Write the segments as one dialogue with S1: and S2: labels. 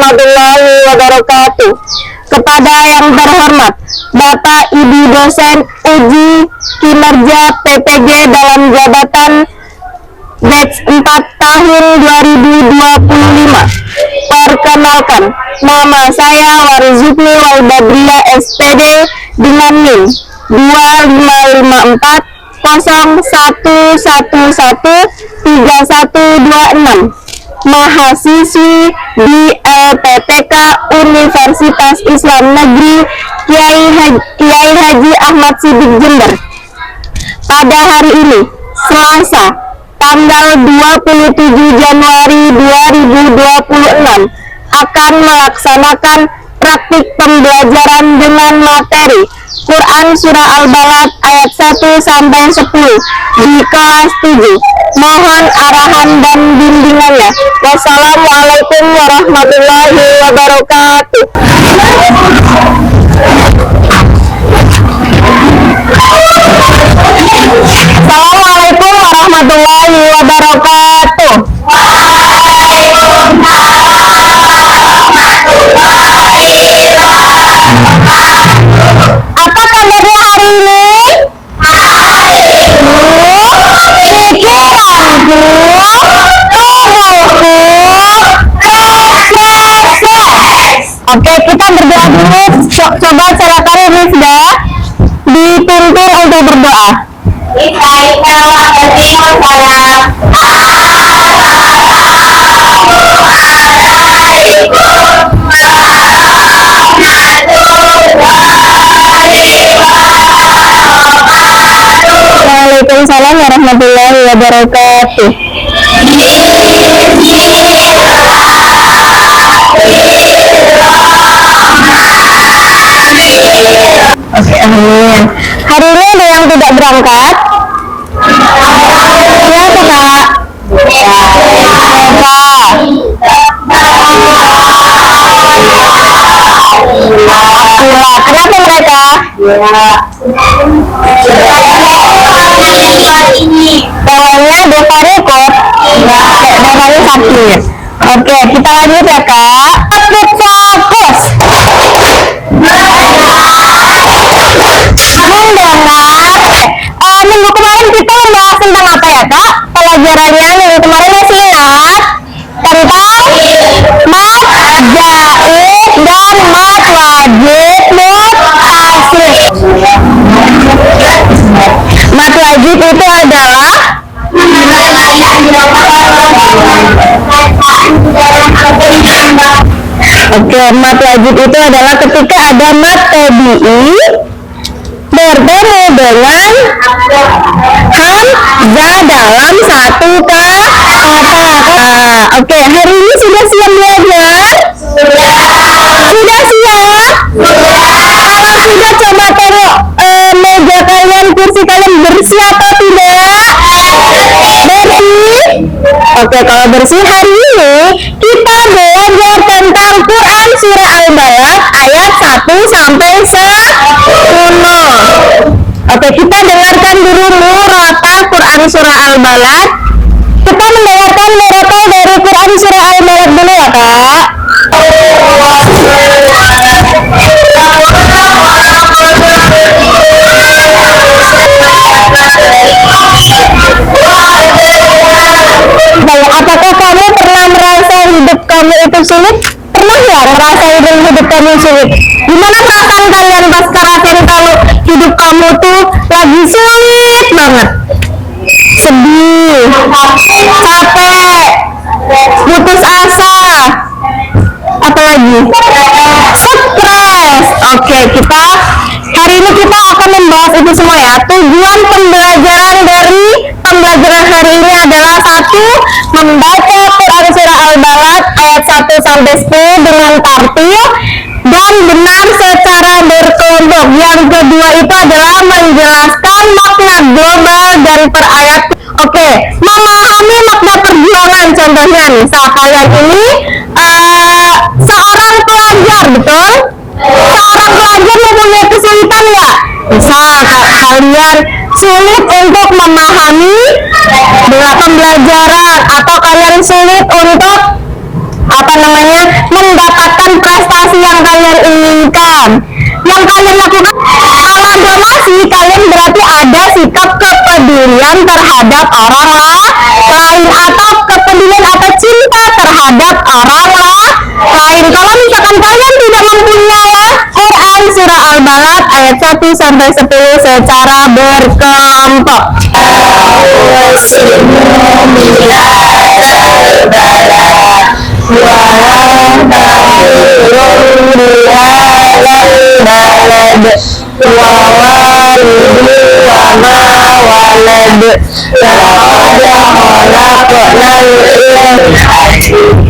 S1: warahmatullahi wabarakatuh. Kepada yang terhormat Bapak Ibu dosen uji kinerja PPG dalam jabatan batch 4 tahun 2025. Perkenalkan, nama saya Warizukni Walbadria SPD dengan NIM 255401113126, mahasiswi di LPTK Universitas Islam Negeri Kiai Haji Ahmad Siddiq Jember. Pada hari ini, Selasa, tanggal 27 Januari 2026, akan melaksanakan praktik pembelajaran dengan materi Quran Surah Al-Balad ayat 1-10 di kelas 7. Mohon arahan dan bimbingannya. Wassalamualaikum warahmatullahi wabarakatuh. Assalamualaikum warahmatullahi wabarakatuh. Apa kabarnya hari ini? Pikiranku, tubuhku, Oke, kita berdoa dulu. Coba silakan Rizda dituntun untuk berdoa. Waalaikumsalam warahmatullahi wabarakatuh. Oke, amin. Hari ini ada yang tidak berangkat? Siapa, Kak? Kenapa mereka? Pokoknya Devani ikut. Devani sakit. Oke, kita lanjut ya, Kak. Fokus. Minggu kemarin kita membahas tentang apa ya, Kak? Pelajarannya minggu kemarin masih ingat? Tentang mat jaid dan mat wajib mutasil. Mat wajib itu adalah mat wajib itu adalah ketika ada mat tabi'i bertemu dengan hamzah dalam satu kata. Oke, hari ini sudah siap belajar? Sudah siap? Kalau sudah, coba tengok meja kalian, kursi kalian bersih apa tidak? Bersih? Oke, kalau bersih, hari ini kita belajar tentang Quran Surah Al-Balad ayat 1-10. Oke, kita dengarkan dulu murotal Quran Surah Al-Balad. Kita mendengarkan murotal dari Quran Surah Al-Balad dulu ya, Kak. Apakah kamu pernah merasa hidup kamu itu sulit? Pernah ya merasa hidup kamu sulit? Gimana perasaan kalian pas ngerasain kalau hidup kamu tuh lagi sulit banget? Sedih, capek, putus asa, apalagi stres. Oke, hari ini kita akan membahas itu semua ya. Tujuan pembelajaran dari pembelajaran hari ini adalah 1. Membaca Quran Surah Al-Balad ayat 1-10 dengan tartil dan benar secara berkelompok. Yang kedua itu adalah menjelaskan makna global dan per ayat. Oke, memahami makna perjuangan. Contohnya nih, kalian ini seorang pelajar, betul? Seorang pelajar mempunyai kesulitan nggak? Misal kalian sulit untuk memahami pembelajaran, atau kalian sulit untuk mendapatkan prestasi yang kalian inginkan. Yang kalian lakukan kalau donasi, kalian berarti ada sikap kepedulian terhadap orang lain atau kepedulian atau cinta terhadap orang lain. Kalau misalkan kalian tidak mempunyai Quran surah Al-Balad ayat 1 sampai 10 secara berkelompok.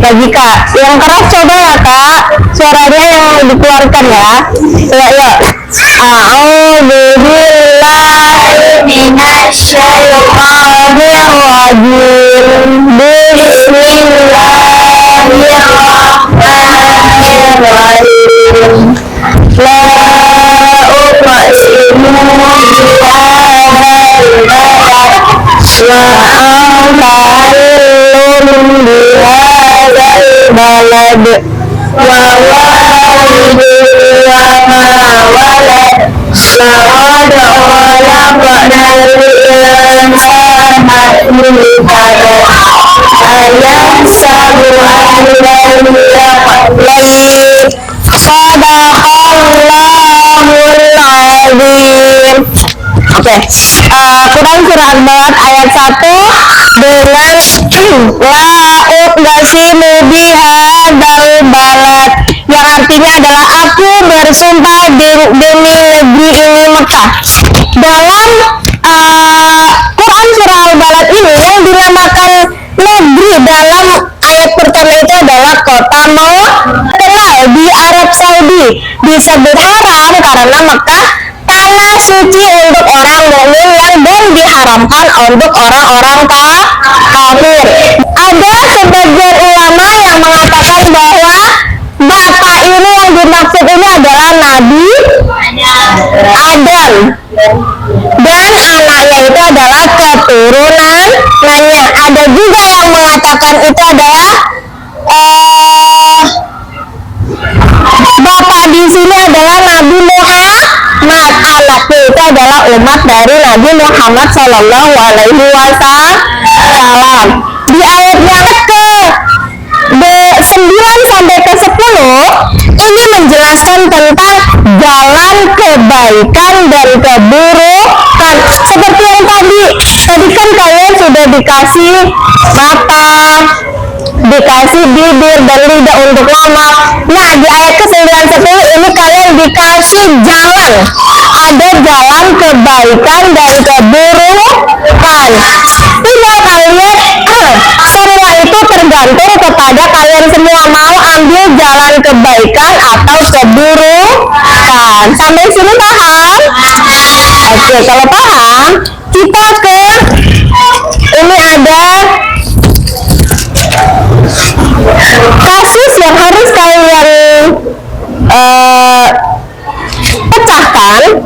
S1: Lagi Kak, yang keras coba ya Kak, suaranya yang dikeluarkan ya. Yuk. A'udzu billahi minasyaitonir rajim. Bismillahirrahmanirrahim. La uqsimu bihadzal balad wa anta hillun bihadzal balad wa walidin wa ma walad laqad khalaqnal insana fi kabad ayahsabu an lam yaqdir. Sadaqallahul azim. Oke, Quran surah Al-Balad ayat 1 dengan la uqsimu bihadzal balad, yang artinya adalah aku bersumpah demi negeri ini Mekah. Dalam Quran surah Al-Balad ini yang dinamakan negeri dalam ayat pertama itu adalah kota Mekah di Arab Saudi. Disebut haram karena Mekah tanah suci untuk orang mukmin dan diharamkan untuk orang-orang kafir. Ada sebagian ulama yang mengatakan bahwa bapak ini yang dimaksud ini adalah Nabi Adam dan anaknya itu adalah keturunannya. Ada juga yang mengatakan itu adalah bapak di sini adalah Nabi Muhammad, anaknya itu adalah umat dari Nabi Muhammad Shallallahu Alaihi Wasallam. Di ayat yang ke-9 sampai ke-10 ini menjelaskan tentang jalan kebaikan dan keburukan. Seperti yang tadi kan kalian sudah dikasih mata, dikasih bibir dan lidah untuk ngomong. Nah, di ayat ke-9 10 ini kalian dikasih jalan. Ada jalan kebaikan dan keburukan. Tinggal kalian semua itu tergantung kepada kalian semua mau ambil jalan kebaikan atau keburukan. Sampai sini paham? Oke, kalau paham, kita ke ini ada kasus yang harus kalian pecahkan.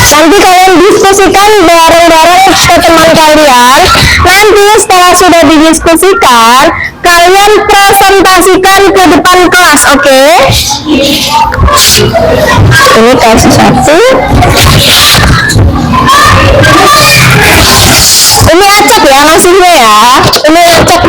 S1: Nanti kalian diskusikan bareng-bareng ke teman kalian. Nanti setelah sudah didiskusikan, kalian presentasikan ke depan kelas, oke? Ini kasus 1. Ini acak ya nasinya ya. Ini acak.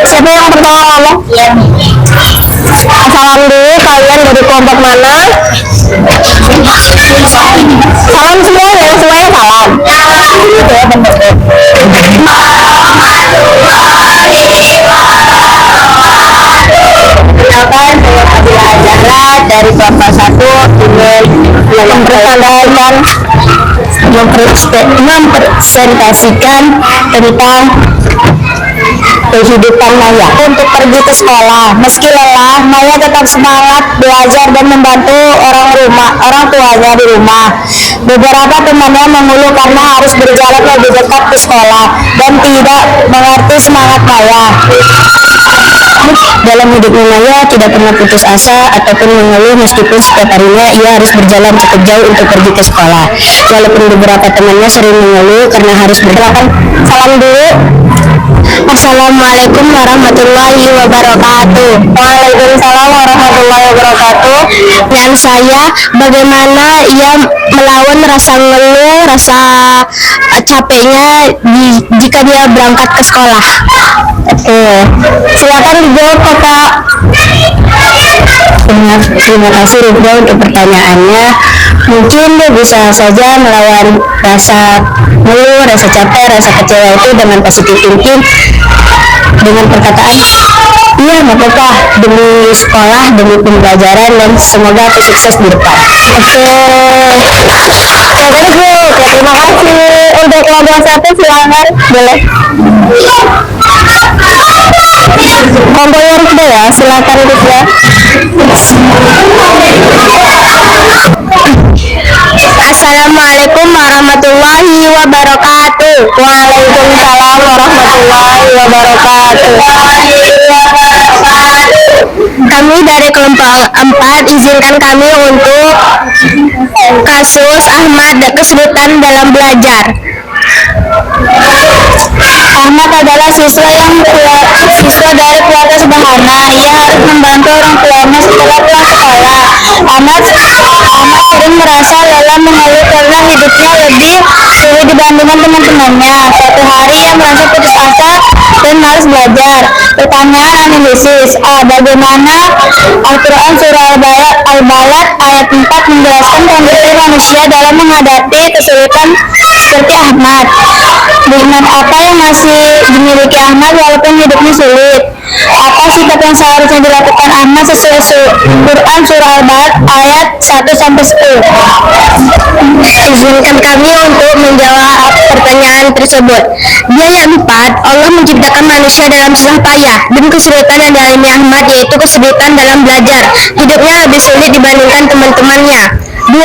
S1: Siapa yang pertama ngomong? Salam dulu, kalian dari kelompok mana? Salam semuanya, semuanya salam. Gitu ya bentuknya. Perkenalkan, saya Fadila Azahra dari kelompok 1 ingin mempresentasikan tentang kehidupan Maya. Untuk pergi ke sekolah, meski lelah, Maya tetap semangat belajar dan membantu orang tuanya di rumah. Beberapa temannya mengeluh karena harus berjalan lebih dekat ke sekolah dan tidak mengerti semangat Maya. Dalam hidupnya Maya tidak pernah putus asa ataupun mengeluh meskipun setiap harinya ia harus berjalan cukup jauh untuk pergi ke sekolah. Walaupun beberapa temannya sering mengeluh karena harus berjalan. Salam dulu. Assalamualaikum warahmatullahi wabarakatuh. Waalaikumsalam warahmatullahi wabarakatuh. Dan saya bagaimana ia melawan rasa ngeluh, rasa capeknya jika dia berangkat ke sekolah. Oke, silakan dijawab Kakak. Terima kasih Rifda untuk pertanyaannya. Mungkin dia bisa saja melawan rasa ngeluh, rasa capek, rasa kecewa itu dengan positif thinking, dengan perkataan iya nggak apa-apa, demi sekolah, demi pembelajaran, dan semoga aku sukses di depan. Oke, terima kasih. Untuk kelompok 1 silakan, boleh. Kelompoknya Rifda ya, silakan Rifda. Assalamualaikum warahmatullahi wabarakatuh. Waalaikumsalam warahmatullahi wabarakatuh. Kami dari kelompok 4 izinkan kami untuk kasus Ahmad kesulitan dalam belajar. Ahmad adalah siswa dari keluarga sederhana. Ia harus membantu orang tuanya setelah pulang sekolah. Ahmad sering merasa lelah, mengeluh karena hidupnya lebih sulit dibandingkan teman-temannya. Suatu hari ia merasa putus asa dan malas belajar. Pertanyaan analisis: bagaimana Al-Quran surah Al-Balad ayat 4 menjelaskan kondisi manusia dalam menghadapi kesulitan seperti Ahmad? Nikmat apa yang masih dimiliki Ahmad walaupun hidupnya sulit? Apa sikap yang seharusnya dilakukan Ahmad sesuai Quran surah Al-Balad ayat 1-10? Izinkan kami untuk menjawab pertanyaan tersebut. Di ayat 4, Allah menciptakan manusia dalam susah payah dan kesulitan yang dialami Ahmad yaitu kesulitan dalam belajar. Hidupnya lebih sulit dibandingkan teman-temannya. 2,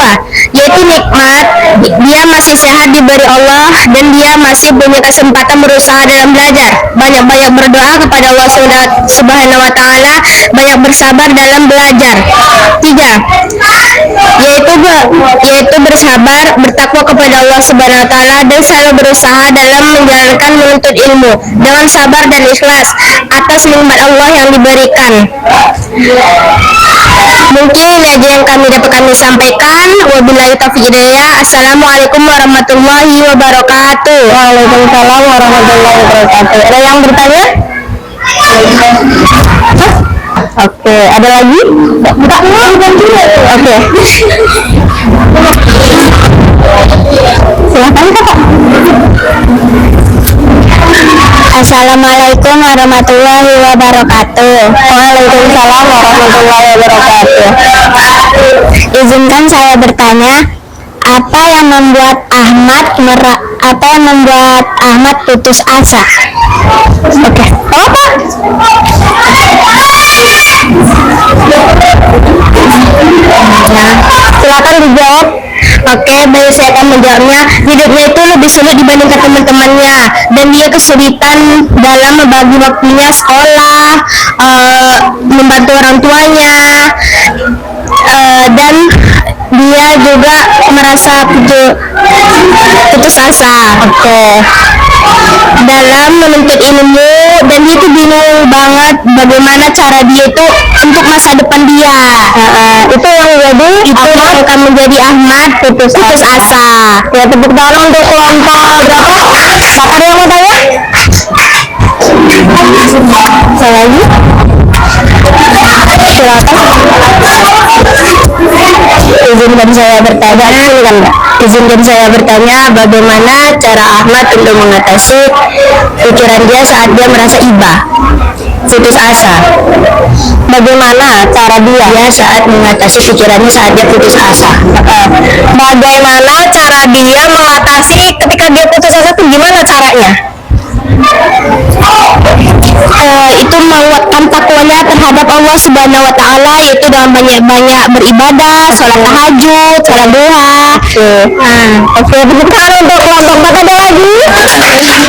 S1: yaitu nikmat, dia masih sehat diberi Allah dan dia masih punya kesempatan berusaha dalam belajar. Banyak-banyak berdoa kepada Allah Subhanahu wa Ta'ala, banyak bersabar dalam belajar. 3, yaitu bersabar, bertakwa kepada Allah Subhanahu wa Ta'ala dan selalu berusaha dalam menjalankan menuntut ilmu dengan sabar dan ikhlas atas nikmat Allah yang diberikan. Mungkin ini aja yang dapat kami sampaikan. Wabillahi taufiq hidayah. Assalamualaikum warahmatullahi wabarakatuh. Waalaikumsalam warahmatullahi wabarakatuh. Ada yang bertanya? Oke, ada lagi? Oke. Silakan Kakak. Assalamualaikum warahmatullahi wabarakatuh. Waalaikumsalam warahmatullahi wabarakatuh. Izinkan saya bertanya, apa yang membuat Ahmad putus asa? Oke. Apa? Silakan dijawab. Oke, baik, saya akan menjawabnya. Hidupnya itu lebih sulit dibandingkan teman-temannya dan dia kesulitan dalam membagi waktunya sekolah, membantu orang tuanya, dan dia juga merasa putus asa. Oke. Dalam menuntut ilmu, dan dia itu bingung banget bagaimana cara dia itu untuk masa depan dia. Itu yang akan menjadi Ahmad putus asa. Ya, tepuk tangan untuk kelompok berapa? Kakak yang mau tanya? Saya lagi. Silakan. Izinkan izinkan saya bertanya, izinkan saya bertanya, bagaimana cara Ahmad untuk mengatasi pikiran dia saat dia merasa iba, putus asa? Bagaimana cara dia saat mengatasi pikirannya saat dia putus asa? Bagaimana cara dia mengatasi ketika dia putus asa itu gimana caranya? Itu menguatkan takwanya terhadap Allah Subhanahu wa Ta'ala, yaitu dengan banyak-banyak beribadah, sholat tahajud, sholat duha. Oke, bukan untuk kelompok ada lagi?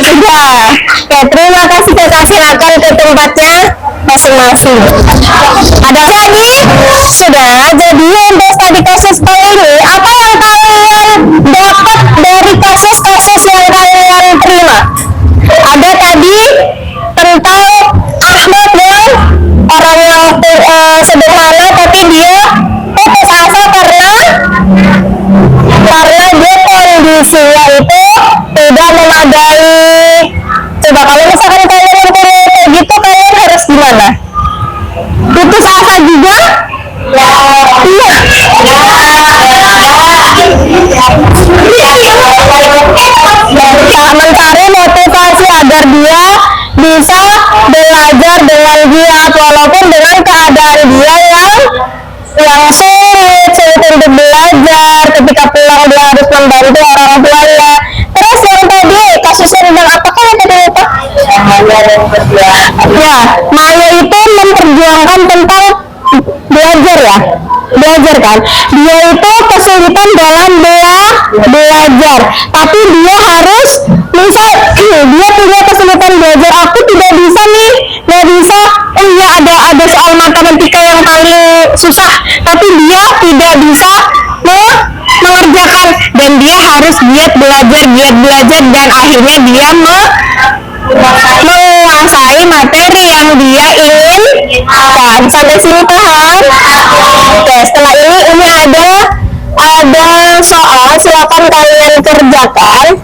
S1: Sudah. Oke, terima kasih kakak, silakan ke tempatnya masing-masing. Ada lagi? Sudah. Jadi untuk studi kasus kali ini, apa yang kalian dapat dari kasus-kasus yang kalian terima? Ada tadi tentang Ahmad yang orang yang sederhana, tapi dia putus asa karena dia kondisinya itu tidak memadai. Coba kalau misalkan kalian mempunyai kayak gitu, kalian harus gimana? Putus asa juga? Iya. Mencari motivasi agar dia bisa belajar dengan giat, walaupun dengan keadaan dia yang sulit untuk belajar. Ketika pulang dia harus membantu orang tuanya. Terus yang tadi kasusnya tentang apakah yang tadi lupa? Ya, Maya itu memperjuangkan tentang belajar kan. Dia itu kesulitan dalam belajar, tapi dia harus dia punya kesulitan belajar. Aku tidak bisa nih, nggak bisa. Oh iya, ada soal matematika yang paling susah, tapi dia tidak bisa mengerjakan, dan dia harus giat belajar, dan akhirnya dia menguasai materi yang dia inginkan. Sampai sini paham? Oke, setelah ini ada soal, silakan kalian kerjakan.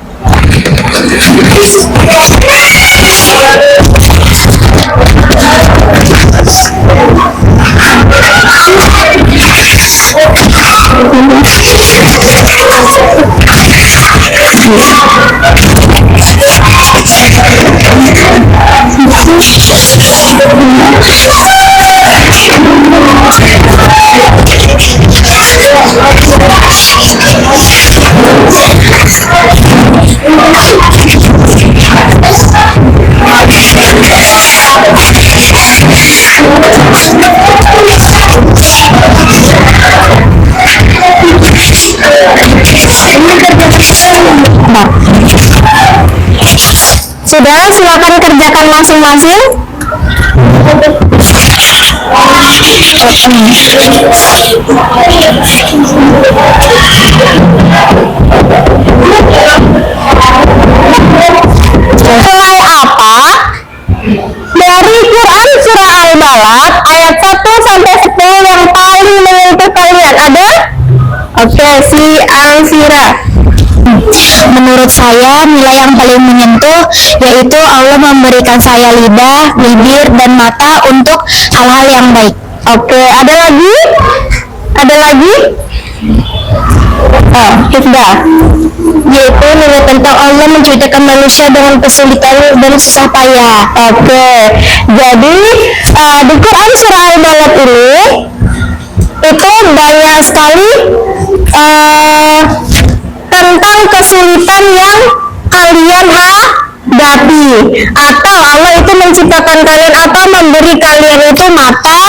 S1: Sudah, silakan kerjakan masing-masing. Mulai apa? Dari Quran surah Al-Balad ayat 1 sampai 10 yang paling menyentuh kalian ada? Oke, si Alfira. Menurut saya nilai yang paling menyentuh yaitu Allah memberikan saya lidah, bibir, dan mata untuk hal-hal yang baik. Oke, ada lagi? Oh, Hifdah. Yaitu nilai tentang Allah menciptakan manusia dengan kesulitan dan susah payah. Oke, jadi di Quran surah Al-Balad ini itu banyak sekali tentang kesulitan yang kalian hadapi, atau Allah itu menciptakan kalian apa, memberi kalian itu mata,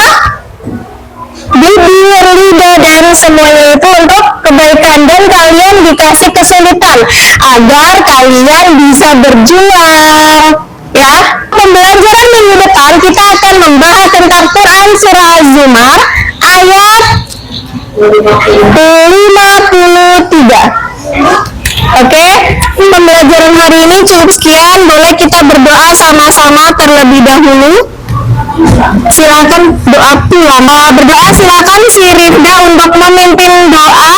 S1: bibir, lidah, dan semuanya itu untuk kebaikan, dan kalian dikasih kesulitan agar kalian bisa berjuang. Ya, pembelajaran minggu depan kita akan membahas tentang Quran surah Az-Zumar ayat 53. Oke, pembelajaran hari ini cukup sekian. Boleh kita berdoa sama-sama terlebih dahulu. Silakan doa lama berdoa. Silakan si Rifda untuk memimpin doa.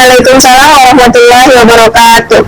S1: Waalaikumsalam warahmatullahi wabarakatuh.